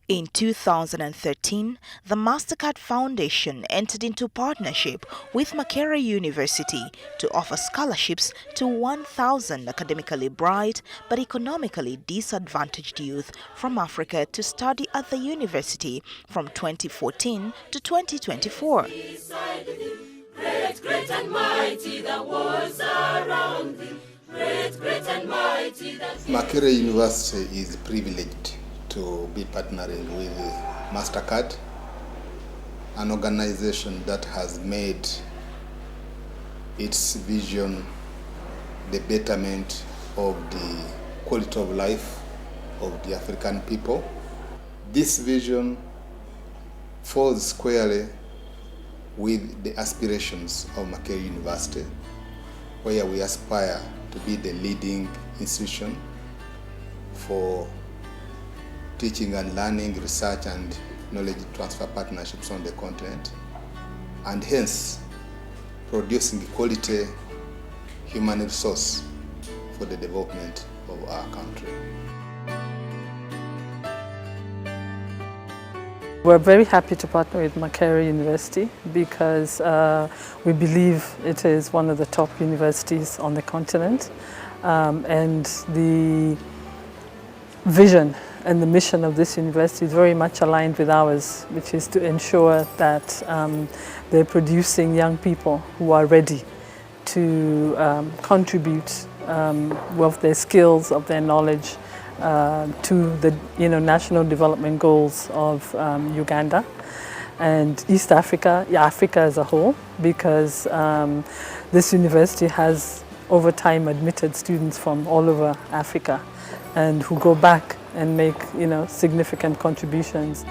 In 2013, the MasterCard Foundation entered into partnership with Makerere University to offer scholarships to 1,000 academically bright but economically disadvantaged youth from Africa to study at the university from 2014 to 2024. Great, great and mighty, the walls around thee. Great, great and mighty. Makerere University is privileged to be partnering with MasterCard, an organization that has made its vision the betterment of the quality of life of the African people. This vision falls squarely with the aspirations of Makerere University, where we aspire to be the leading institution for teaching and learning, research and knowledge transfer partnerships on the continent, and hence producing quality human resource for the development of our country. We're very happy to partner with Makerere University because we believe it is one of the top universities on the continent, and the vision and the mission of this university is very much aligned with ours, which is to ensure that they're producing young people who are ready to contribute with their skills, of their knowledge, to the national development goals of Uganda and East Africa, Africa as a whole, because this university has over time admitted students from all over Africa and who go back and make significant contributions.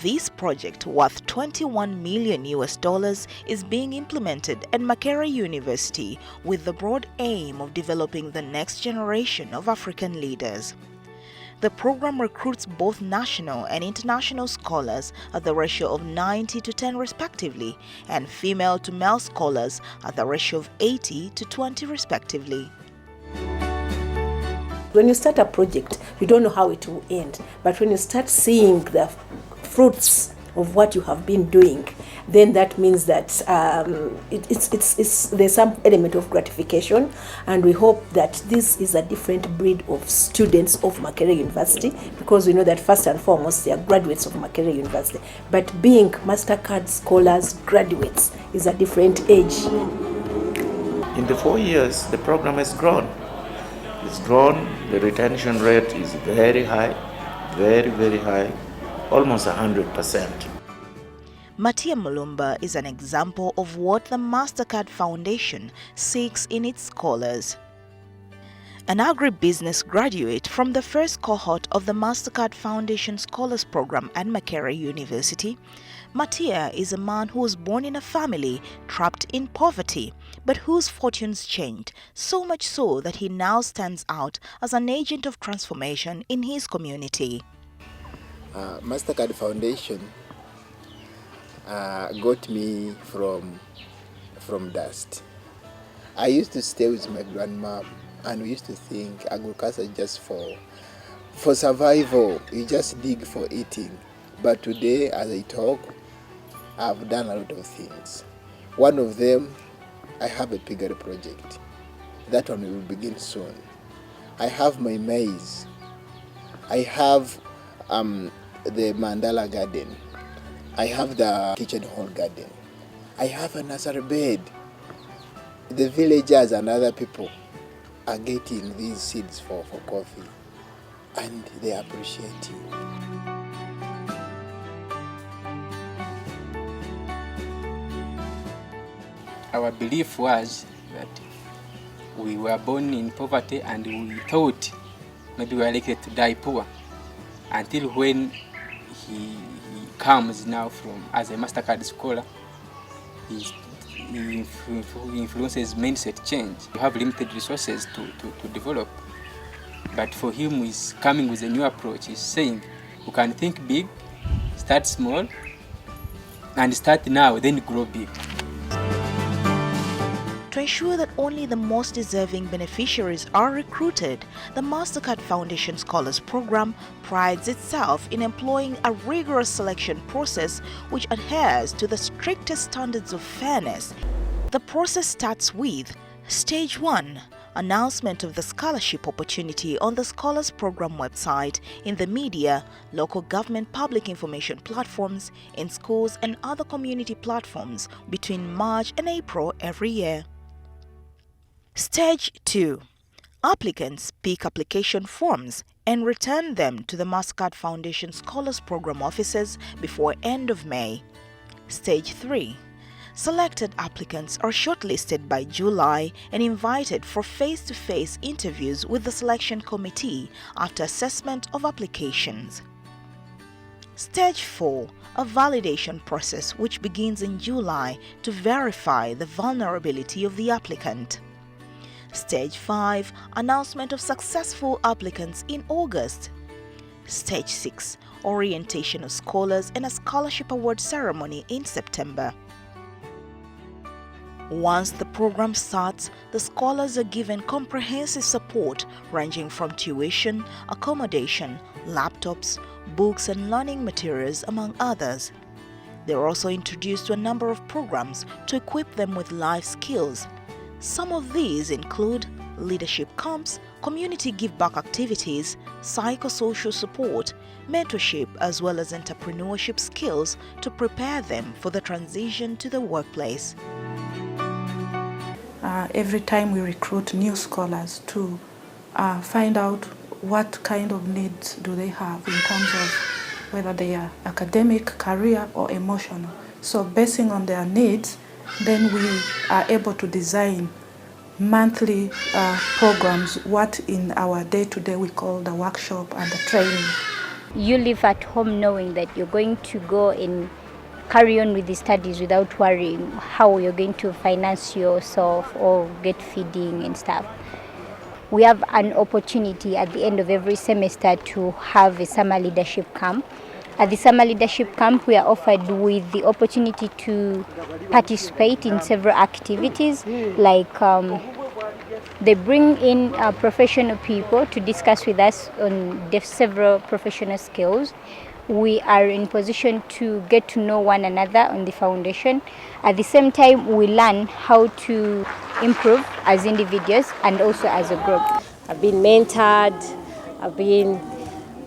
This project, worth $21 million is being implemented at Makerere University with the broad aim of developing the next generation of African leaders. The program recruits both national and international scholars at the ratio of 90:10 respectively, and female to male scholars at the ratio of 80:20 respectively. When you start a project, you don't know how it will end, but when you start seeing the fruits of what you have been doing, then that means that there's some element of gratification, and we hope that this is a different breed of students of Makerere University, because we know that first and foremost they are graduates of Makerere University, but being MasterCard scholars graduates is a different age. In the 4 years, the program has grown. It's grown, the retention rate is very high, very, very high, almost 100%. Matia Mulumba is an example of what the MasterCard Foundation seeks in its scholars. An agribusiness graduate from the first cohort of the MasterCard Foundation Scholars Program at Makerere University, Matia is a man who was born in a family trapped in poverty, but whose fortunes changed, so much so that he now stands out as an agent of transformation in his community. MasterCard Foundation got me from dust. I used to stay with my grandma, and we used to think agriculture is just for survival. You just dig for eating. But today, as I talk, I've done a lot of things. One of them, I have a piggery project. That one will begin soon. I have my maize. I have the mandala garden. I have the kitchen hall garden. I have a nursery bed. The villagers and other people are getting these seeds for coffee, and they appreciate you. Our belief was that we were born in poverty, and we thought maybe we were likely to die poor, until when he comes now from as a MasterCard scholar, he influences mindset change. You have limited resources to develop, but for him he's coming with a new approach. He's saying you can think big, start small, and start now, then grow big. To ensure that only the most deserving beneficiaries are recruited, the MasterCard Foundation Scholars Program prides itself in employing a rigorous selection process which adheres to the strictest standards of fairness. The process starts with Stage 1. Announcement of the scholarship opportunity on the Scholars Program website, in the media, local government public information platforms, in schools and other community platforms between March and April every year. Stage 2. Applicants pick application forms and return them to the MasterCard Foundation Scholars Program offices before end of May. Stage 3. Selected applicants are shortlisted by July and invited for face-to-face interviews with the selection committee after assessment of applications. Stage 4. A validation process which begins in July to verify the vulnerability of the applicant. Stage 5. Announcement of successful applicants in August. Stage 6. Orientation of scholars and a scholarship award ceremony in September. Once the program starts, the scholars are given comprehensive support ranging from tuition, accommodation, laptops, books and learning materials, among others. They are also introduced to a number of programs to equip them with life skills. Some of these include leadership camps, community give-back activities, psychosocial support, mentorship, as well as entrepreneurship skills to prepare them for the transition to the workplace. Every time we recruit new scholars to find out what kind of needs do they have in terms of whether they are academic, career, or emotional. So basing on their needs, then we are able to design monthly programs, what in our day-to-day we call the workshop and the training. You live at home knowing that you're going to go and carry on with the studies without worrying how you're going to finance yourself or get feeding and stuff. We have an opportunity at the end of every semester to have a summer leadership camp. At the summer leadership camp, we are offered with the opportunity to participate in several activities, like they bring in professional people to discuss with us on several professional skills. We are in position to get to know one another on the foundation. At the same time, we learn how to improve as individuals and also as a group. I've been mentored,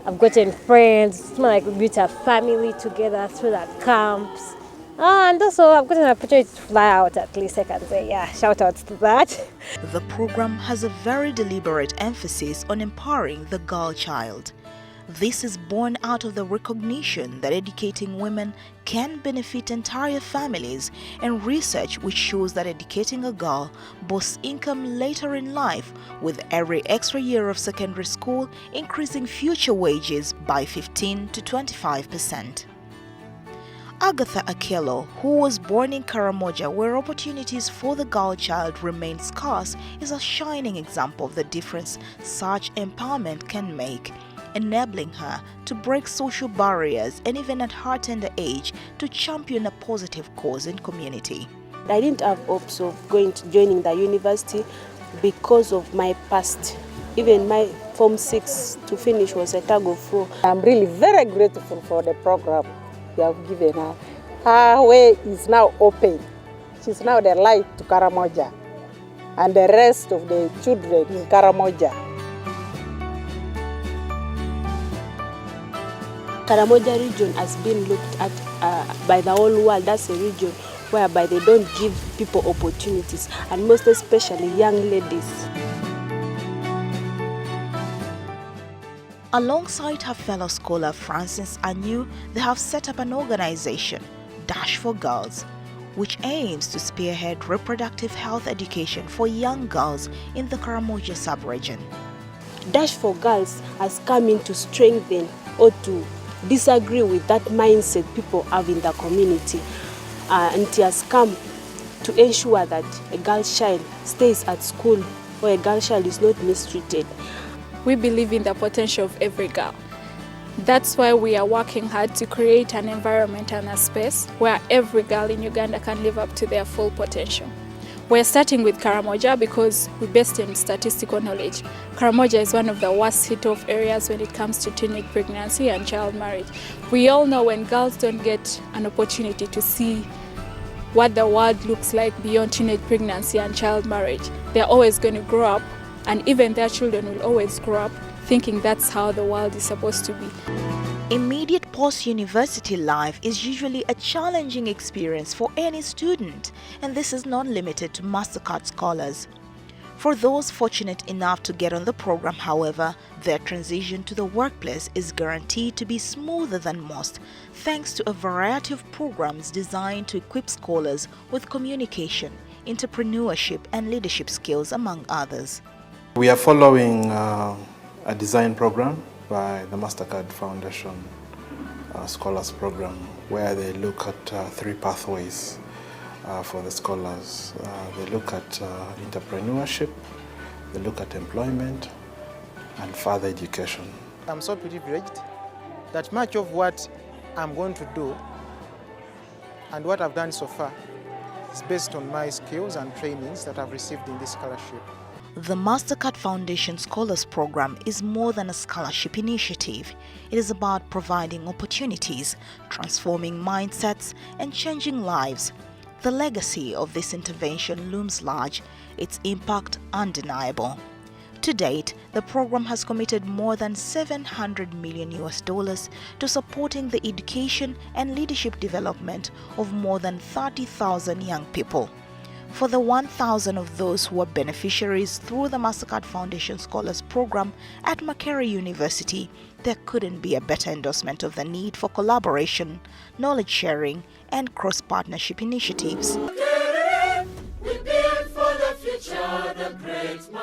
I've gotten friends, it's more like we built a family together through that camps. And also I've gotten an opportunity to fly out, at least I can say, yeah, shout out to that. The program has a very deliberate emphasis on empowering the girl child. This is born out of the recognition that educating women can benefit entire families, and research which shows that educating a girl boosts income later in life, with every extra year of secondary school increasing future wages by 15 to 25%. Agatha Akello, who was born in Karamoja, where opportunities for the girl child remain scarce, is a shining example of the difference such empowerment can make, enabling her to break social barriers and even at her tender age to champion a positive cause in community. I didn't have hopes of joining the university because of my past. Even my Form 6 to finish was a tug of war. I'm really very grateful for the program you have given her. Her way is now open. She's now the light to Karamoja and the rest of the children in Karamoja. Karamoja region has been looked at by the whole world. That's a region whereby they don't give people opportunities, and most especially young ladies. Alongside her fellow scholar Francis Anyu, they have set up an organization, Dash for Girls, which aims to spearhead reproductive health education for young girls in the Karamoja sub-region. Dash for Girls has come in to strengthen or to disagree with that mindset people have in the community, and it has come to ensure that a girl child stays at school or a girl child is not mistreated. We believe in the potential of every girl. That's why we are working hard to create an environment and a space where every girl in Uganda can live up to their full potential. We're starting with Karamoja because we're based in statistical knowledge. Karamoja is one of the worst hit-off areas when it comes to teenage pregnancy and child marriage. We all know when girls don't get an opportunity to see what the world looks like beyond teenage pregnancy and child marriage, they're always going to grow up, and even their children will always grow up thinking that's how the world is supposed to be. Immediate post-university life is usually a challenging experience for any student, and this is not limited to MasterCard scholars. For those fortunate enough to get on the program, however, their transition to the workplace is guaranteed to be smoother than most, thanks to a variety of programs designed to equip scholars with communication, entrepreneurship, and leadership skills, among others. We are following a design program by the MasterCard Foundation Scholars Program, where they look at 3 pathways for the scholars. They look at entrepreneurship, they look at employment, and further education. I'm so privileged that much of what I'm going to do and what I've done so far is based on my skills and trainings that I've received in this scholarship. The MasterCard Foundation Scholars Program is more than a scholarship initiative. It is about providing opportunities, transforming mindsets, and changing lives. The legacy of this intervention looms large, its impact undeniable. To date, the program has committed more than $700 million to supporting the education and leadership development of more than 30,000 young people. For the 1,000 of those who are beneficiaries through the MasterCard Foundation Scholars Program at Makerere University, there couldn't be a better endorsement of the need for collaboration, knowledge sharing, and cross-partnership initiatives. We build for the future, the great